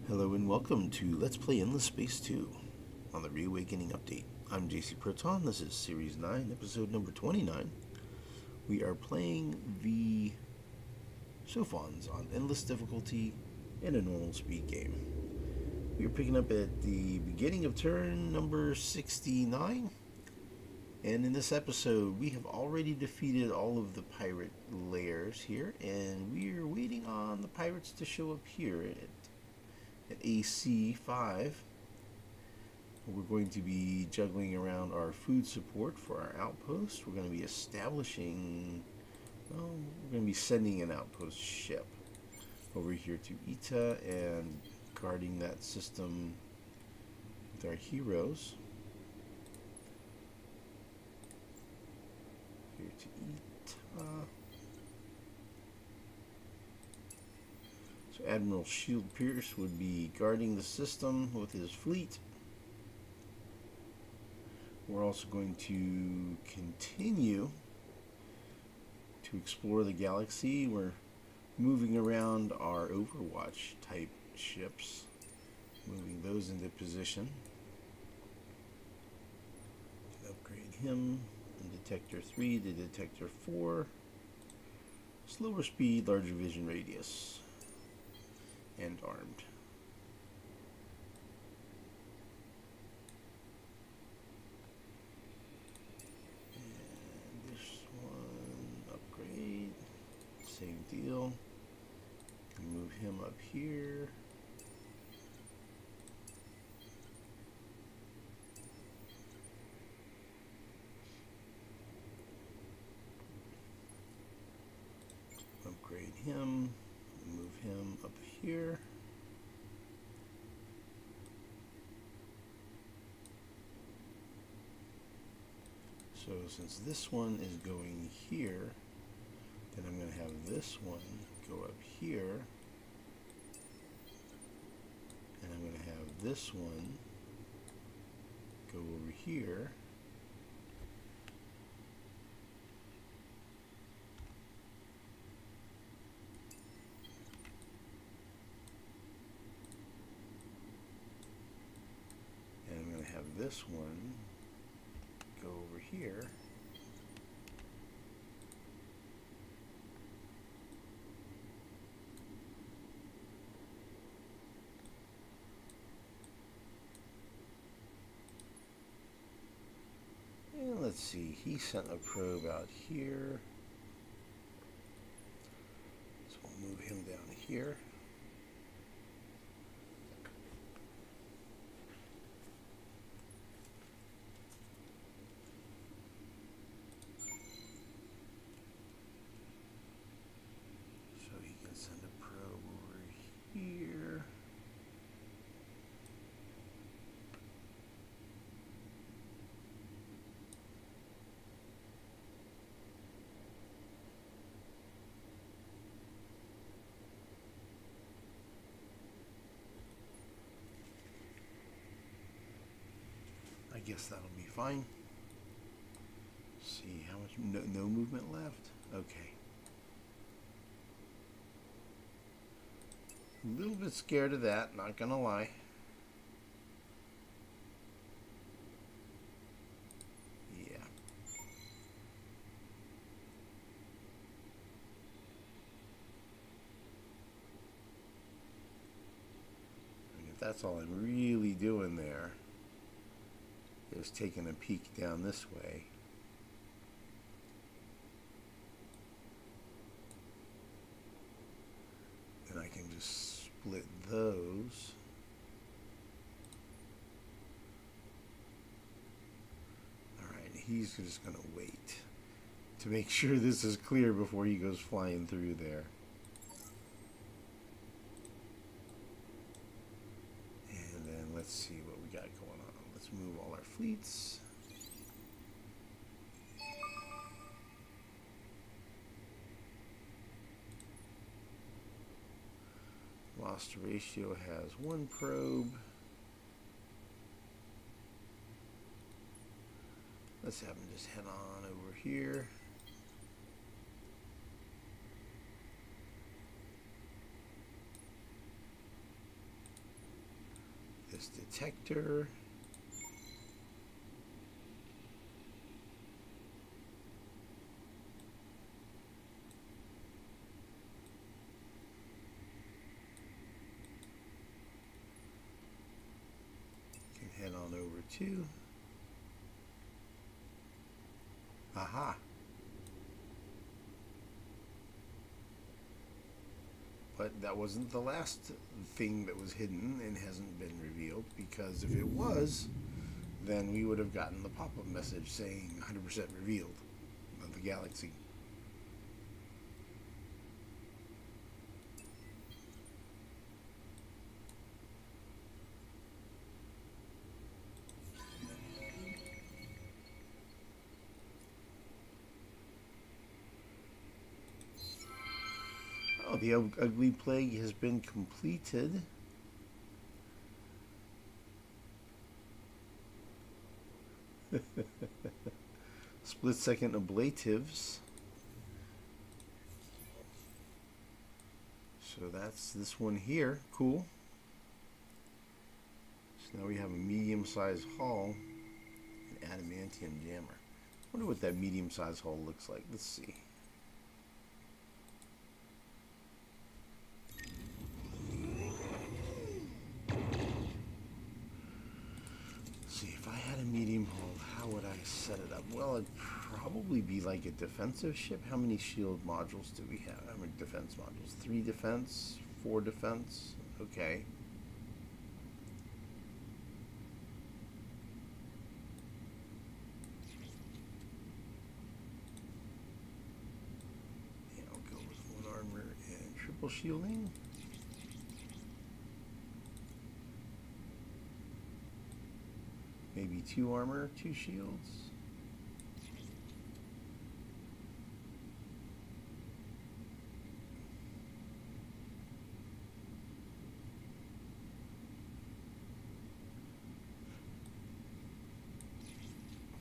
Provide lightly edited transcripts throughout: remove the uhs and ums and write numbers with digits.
Hello and welcome to Let's Play Endless Space 2 on the Reawakening Update. I'm JC Proton, this is Series 9, episode number 29. We are playing the Sophons on Endless Difficulty in a normal speed game. We are picking up at the beginning of turn number 69. And in this episode, we have already defeated all of the pirate lairs here, and we are waiting on the pirates to show up here at AC5. We're going to be juggling around our food support for our outpost. We're going to be establishing, well, we're going to be sending an outpost ship over here to Ita and guarding that system with our heroes. Here to Ita. So Admiral Shield Pierce would be guarding the system with his fleet. We're also going to continue to explore the galaxy. We're moving around our Overwatch type ships, moving those into position. Upgrade him from Detector 3 to Detector 4. Slower speed, larger vision radius, and armed. And this one, upgrade, same deal. Move him up here. Upgrade him, move him up here. So since this one is going here, then I'm going to have this one go up here, and I'm going to have this one go over here. And I'm going to have this one go over here. And let's see, he sent a probe out here. So we'll move him down here. Send a probe over here. I guess that'll be fine. See how much, no movement left? Okay. A little bit scared of that, not gonna lie. Yeah. I mean, if that's all I'm really doing there, is taking a peek down this way. And I can just split those. Alright, he's just going to wait to make sure this is clear before he goes flying through there. And then let's see what we got going on. Let's move all our fleets. Lost ratio has one probe. Let's have him just head on over here. this detector. Can head on over to. Aha. But that wasn't the last thing that was hidden and hasn't been revealed, because if it was, then we would have gotten the pop-up message saying 100% revealed of the galaxy. Oh, the ugly plague has been completed. Split-second ablatives. So that's this one here. Cool. So now we have a medium-sized hull, an adamantium jammer. I wonder what that medium-sized hull looks like. Let's see. See, if I had a medium hull, how would I set it up? Well, it'd probably be like a defensive ship. How many shield modules do we have? How many defense modules? 3 defense, 4 defense. Okay. Yeah, I'll go with 1 armor and triple shielding. Maybe 2 armor, 2 shields.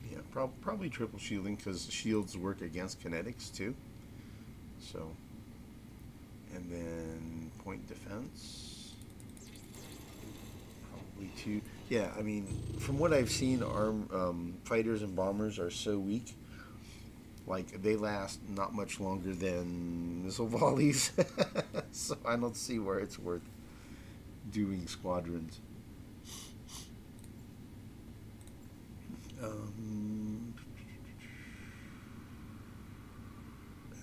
Yeah, probably triple shielding, because shields work against kinetics too. So, and then point defense. Probably 2. Yeah, I mean, from what I've seen, fighters and bombers are so weak. Like, they last not much longer than missile volleys. So I don't see where it's worth doing squadrons. And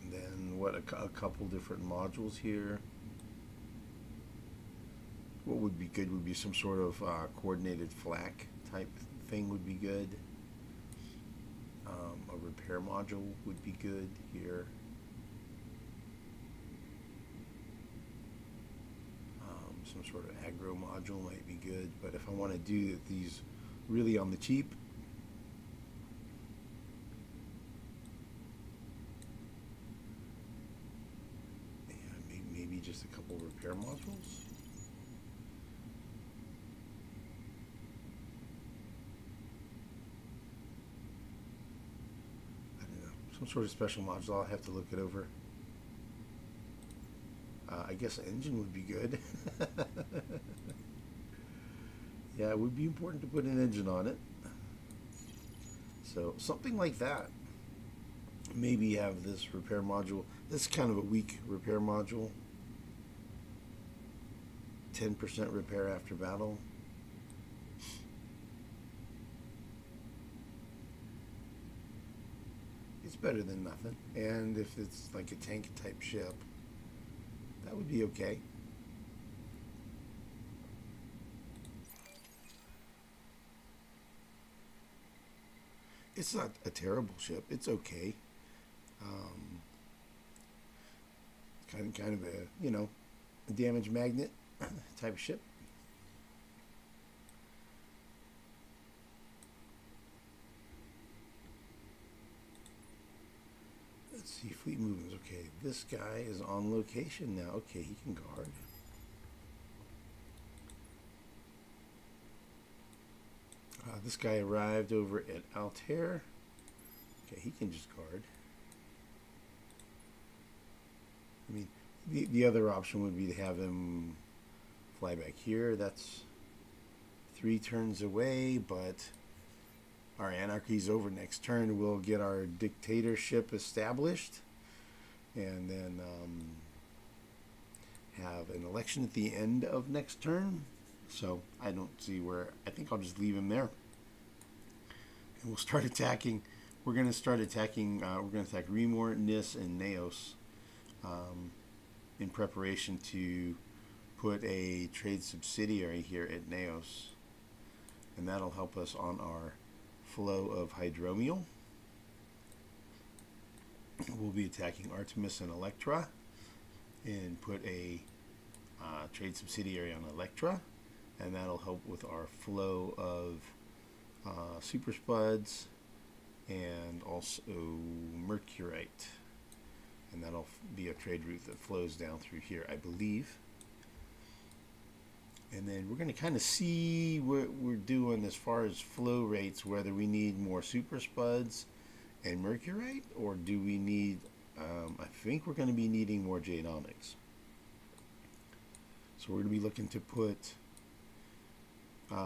then, what, a couple different modules here. What would be good would be some sort of coordinated flak type thing would be good. A repair module would be good here. Some sort of aggro module might be good, but if I want to do these really on the cheap, yeah, maybe just a couple repair modules. Some sort of special module. I'll have to look it over. I guess an engine would be good. Yeah, it would be important to put an engine on it. So something like that. Maybe have this repair module. This is kind of a weak repair module. 10% repair after battle. It's better than nothing. And if it's like a tank type ship, that would be okay. It's not a terrible ship. It's okay. Kind of a, you know, a damage magnet type ship. Let's see, fleet movements. Okay, this guy is on location now. Okay, he can guard. This guy arrived over at Altair. Okay, he can just guard. I mean, the other option would be to have him fly back here. That's 3 turns away, but our anarchy's over. Next turn we'll get our dictatorship established, and then have an election at the end of next turn. So I don't see where. I think I'll just leave him there, and we'll start attacking. We're going to start attacking. We're going to attack Remor, Nis, and Naos in preparation to put a trade subsidiary here at Naos, and that'll help us on our flow of hydromiel. We'll be attacking Artemis and Electra, and put a trade subsidiary on Electra, and that'll help with our flow of super spuds and also mercurite, and that'll be a trade route that flows down through here, I believe. And then we're going to kind of see what we're doing as far as flow rates, whether we need more super spuds and mercurite, or do we need, I think we're going to be needing more jade onyx. So we're going to be looking to put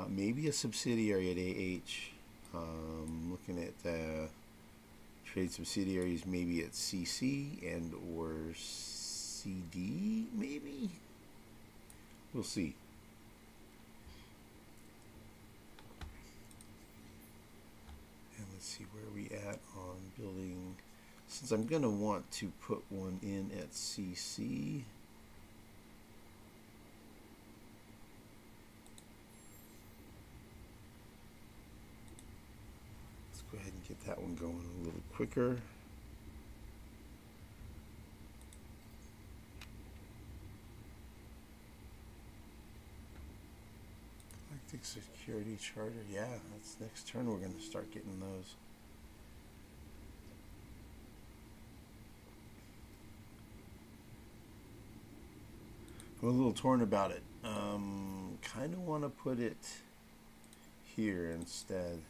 maybe a subsidiary at AH. Looking at trade subsidiaries maybe at CC and or CD maybe. We'll see. And let's see where we at on building. Since I'm going to want to put one in at CC. Go ahead and get that one going a little quicker. Galactic Security Charter, yeah, that's next turn we're going to start getting those. I'm a little torn about it. Kind of want to put it here instead.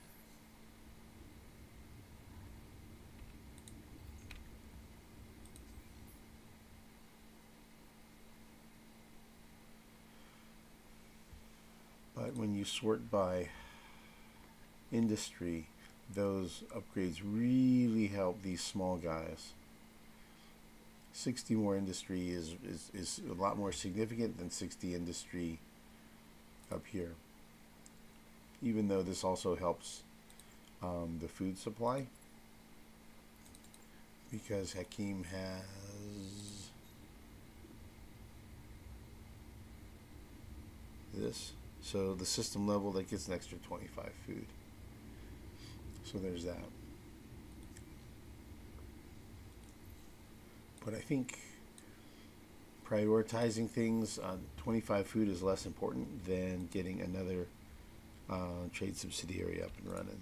But when you sort by industry, those upgrades really help these small guys. 60 more industry is a lot more significant than 60 industry up here. Even though this also helps the food supply, because Hakim has this. So the system level, that gets an extra 25 food. So there's that. But I think prioritizing things on 25 food is less important than getting another trade subsidiary up and running.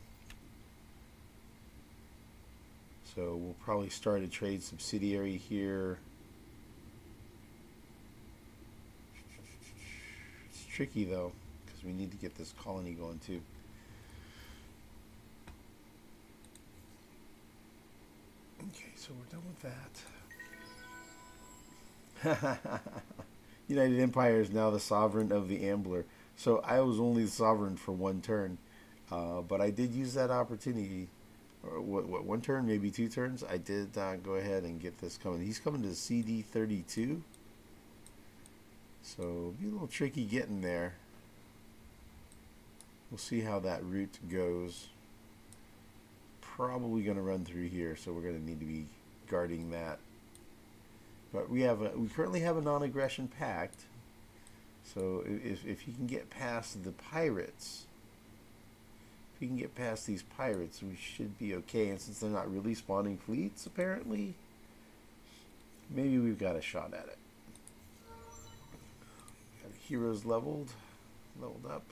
So we'll probably start a trade subsidiary here. It's tricky though, we need to get this colony going too. Okay, so we're done with that. United Empire is now the sovereign of the Ambler. So I was only the sovereign for 1 turn, but I did use that opportunity. Or what 1 turn, maybe 2 turns. I did go ahead and get this coming. He's coming to CD 32, so it'll be a little tricky getting there. We'll see how that route goes. Probably going to run through here, so we're going to need to be guarding that. But we currently have a non-aggression pact. So if you can get past the pirates, if you can get past these pirates, we should be okay. And since they're not really spawning fleets, apparently, maybe we've got a shot at it. Got heroes leveled up.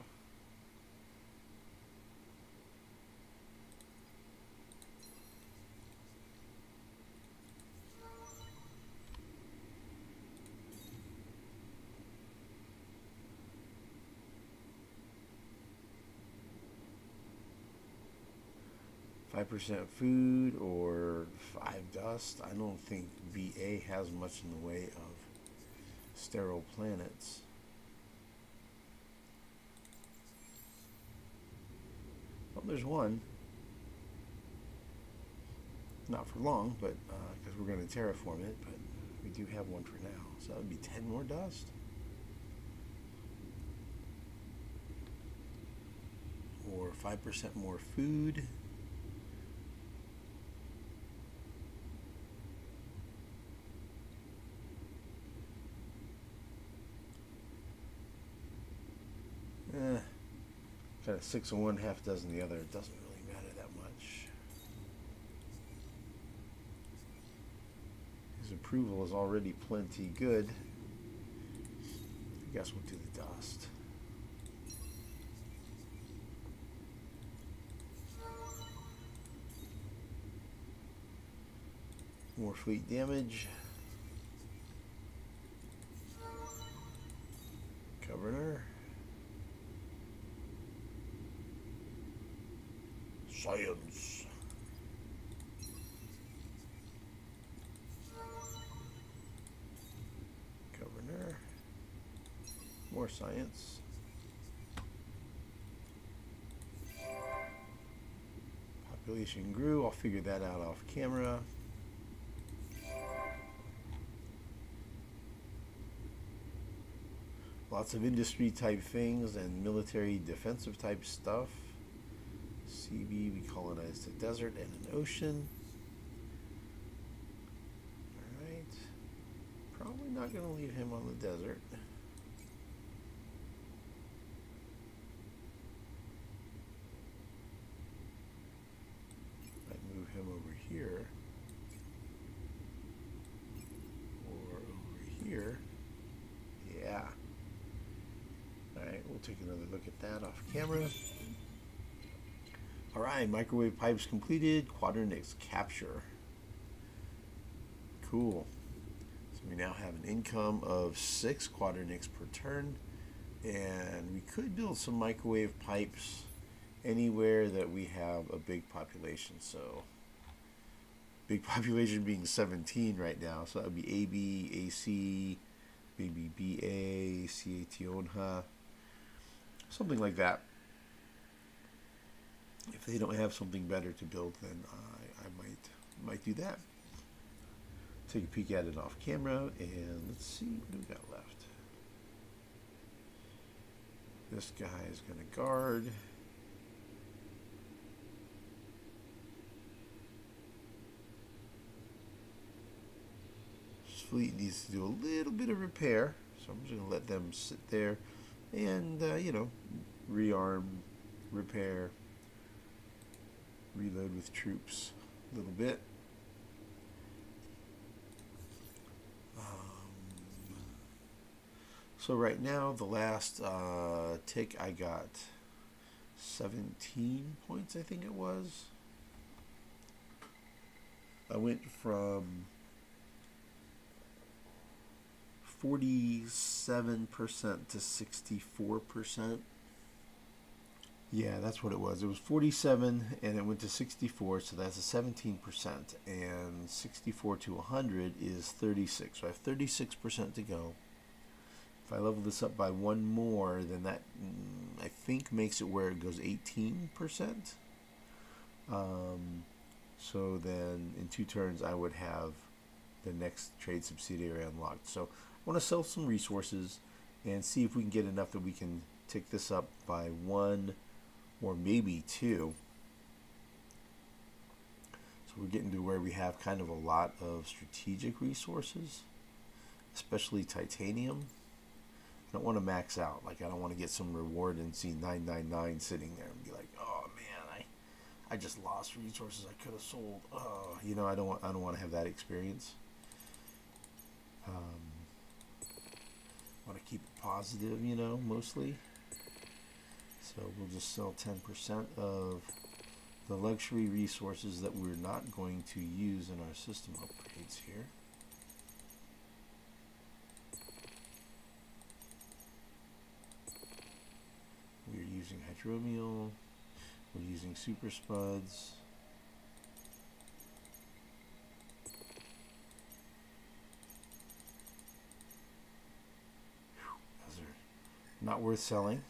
5% food or 5 dust. I don't think BA has much in the way of sterile planets. Well, there's one. Not for long, but because we're going to terraform it, but we do have one for now. So that would be 10 more dust. Or 5% more food. Kind of 6 of one, half dozen the other. It doesn't really matter that much. His approval is already plenty good. I guess we'll do the dust. More fleet damage. Governor. Science. Governor. More science. Population grew. I'll figure that out off camera. Lots of industry type things and military defensive type stuff. CB, we colonized a desert and an ocean. Alright. Probably not going to leave him on the desert. Might move him over here. Or over here. Yeah. Alright, we'll take another look at that off camera. Alright, microwave pipes completed. Quadernix capture. Cool. So we now have an income of 6 quadernix per turn. And we could build some microwave pipes anywhere that we have a big population. So, big population being 17 right now. So that would be AB, AC, maybe BA, CATONHA. Something like that. If they don't have something better to build, then I might do that. Take a peek at it off camera, and let's see what we got left. This guy is going to guard. This fleet needs to do a little bit of repair, so I'm just going to let them sit there and, you know, rearm, repair, reload with troops a little bit. So right now, the last tick I got 17 points, I think it was. I went from 47% to 64%. Yeah, that's what it was. It was 47 and it went to 64, so that's a 17%. And 64 to 100 is 36. So I have 36% to go. If I level this up by one more, then that I think makes it where it goes 18%. So then in 2 turns I would have the next trade subsidiary unlocked. So I want to sell some resources and see if we can get enough that we can tick this up by 1 or maybe 2. So we're getting to where we have kind of a lot of strategic resources, especially titanium. I don't want to max out. Like, I don't want to get some reward and see 999 sitting there and be like, oh man, I just lost resources I could have sold. Oh, you know, I don't want to have that experience. Want to keep it positive, you know, mostly. So we'll just sell 10% of the luxury resources that we're not going to use in our system upgrades here. We're using hydromial, we're using super spuds. Those are not worth selling.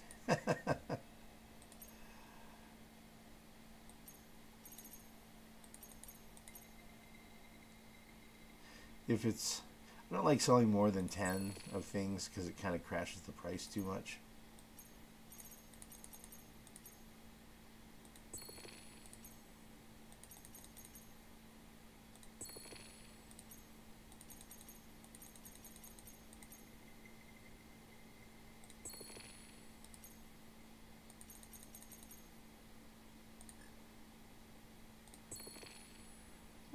if it's, I don't like selling more than 10 of things because it kind of crashes the price too much.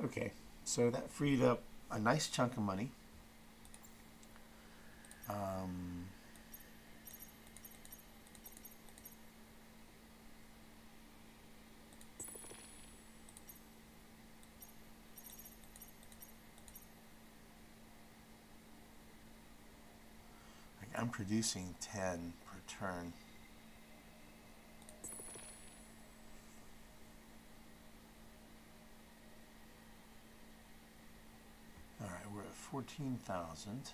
Okay, so that freed up a nice chunk of money. I'm producing 10 per turn. All right, we're at 14,000.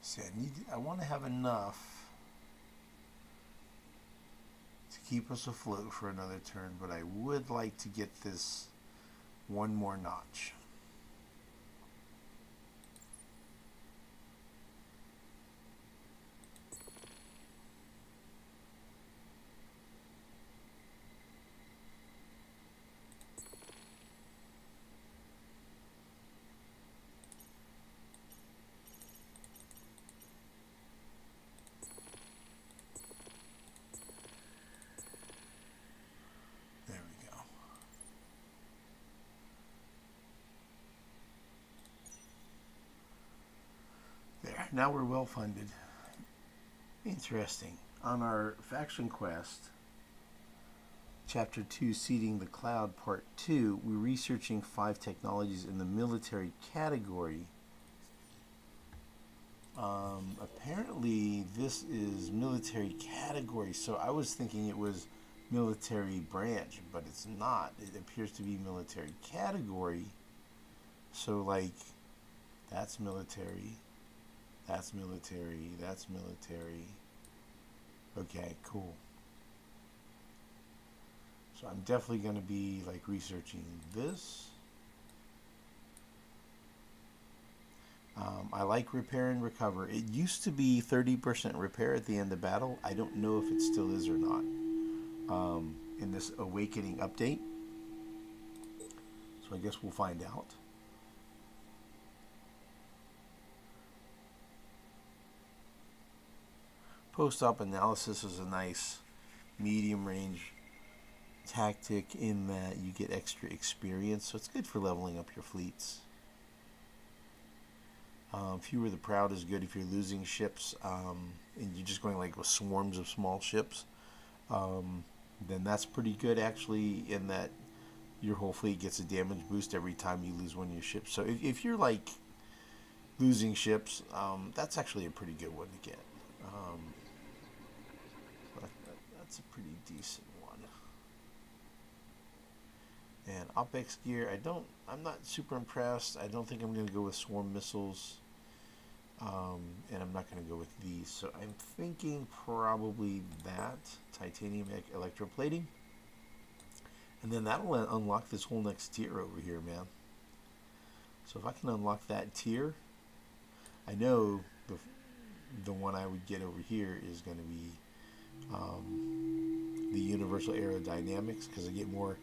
See, I want to have enough to keep us afloat for another turn, but I would like to get this one more notch. Now we're well funded. Interesting. On our faction quest, Chapter 2, Seeding the Cloud, Part 2, we're researching 5 technologies in the military category. Apparently this is military category, so I was thinking it was military branch, but it's not. It appears to be military category. So like, that's military. That's military, that's military. Okay, cool. So I'm definitely going to be like researching this. I like repair and recover. It used to be 30% repair at the end of battle. I don't know if it still is or not in this Awakening update. So I guess we'll find out. Post-op analysis is a nice medium range tactic in that you get extra experience, so it's good for leveling up your fleets. Fewer the proud is good if you're losing ships and you're just going like with swarms of small ships. Then that's pretty good actually, in that your whole fleet gets a damage boost every time you lose one of your ships. So if you're like losing ships, that's actually a pretty good one to get. That's a pretty decent one. And OpEx gear, I'm not super impressed. I don't think I'm going to go with swarm missiles. And I'm not going to go with these. So I'm thinking probably that, titanium electroplating. And then that'll unlock this whole next tier over here, man. So if I can unlock that tier, I know the one I would get over here is going to be the universal aerodynamics, because I get more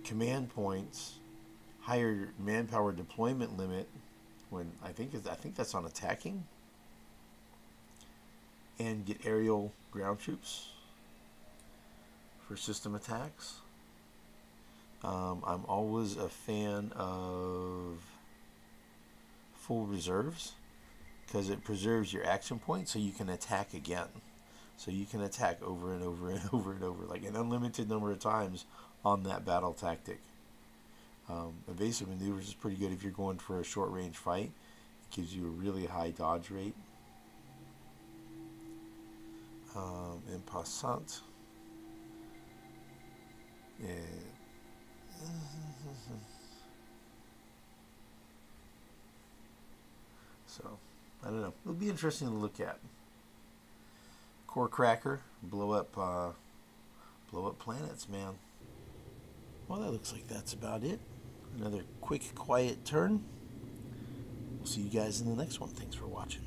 command points, higher manpower deployment limit when I think that's on attacking, and get aerial ground troops for system attacks. I'm always a fan of full reserves because it preserves your action points, so you can attack again. So you can attack over and over and over and over, like an unlimited number of times on that battle tactic. Evasive maneuvers is pretty good if you're going for a short range fight. It gives you a really high dodge rate. En passant. So, I don't know. It'll be interesting to look at. Core cracker, blow up Blow up planets, man. Well, that looks like that's about it. Another quick, quiet turn. We'll see you guys in the next one. Thanks for watching.